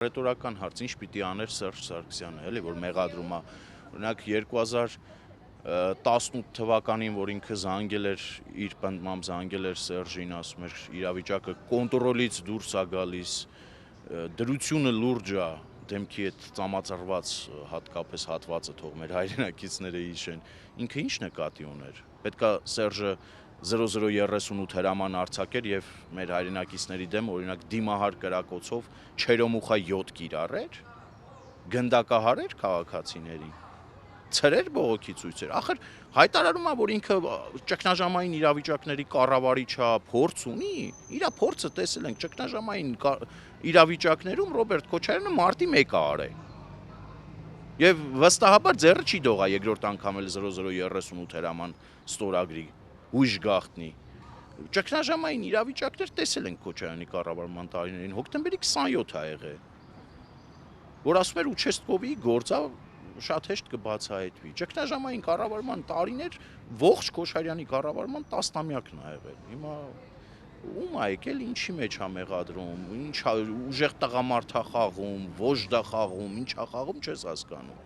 Ռետորական հարց, ինչ պիտի աներ Սերժ Սարգսյանը, էլի, որ մեղադրում է, օրինակ 2018 թվականին, որ ինքը զանգել էր, իր պնդմամբ զանգել էր Սերժին, ասում էր իրավիճակը կոնտրոլից դուրս է գալիս, դրությունը լուրջ է, դեմքի այդ ծամածրված հատկապես հատվածը թող մեր հայրենակիցները հիշեն, ինքը ինչ նկատի ուներ, պետք է Սերժը 0038 հրաման արձակեր եւ մեր հայրենակիցների դեմ օրինակ դիմահար կրակոցով չերոմուխա 7 կիրառեր, գնդակահարեր քաղաքացիներին, ցրեր բողոքի ցույցեր, ախր հայտարարում է, որ ինքը ճգնաժամային իրավիճակների կառավարիչ է, փորձ ունի, իր փորձը տեսել ենք ճգնաժամային իրավիճակներում Ռոբերտ Քոչարյանը մարտի 1-ը արել։ Եվ վստահաբար ձեռը չի դողա երկրորդ անգամ էլ 0038 հրաման ստորագրի հույժ գաղտնի։ Ճգնաժամային իրավիճակներ տեսել ենք Քոչարյանի կառավարման տարիներին, հոկտեմբերի 27 ա եղել, որ ասում էր Ուչեստկովի գործը շատ հեշտ կբացահայտվի։ Ճգնաժամային կառավարման տարիներ ողջ Քոչարյանի կառավարման տասնամյակն ա եղել։ Հիմա ում ա եկել, ինչի մեջ ա մեղադրում, ինչ ուժեղ տղամարդ ա խաղում, ոժդ ա խաղում, ինչ ա խաղում չես հասկանում։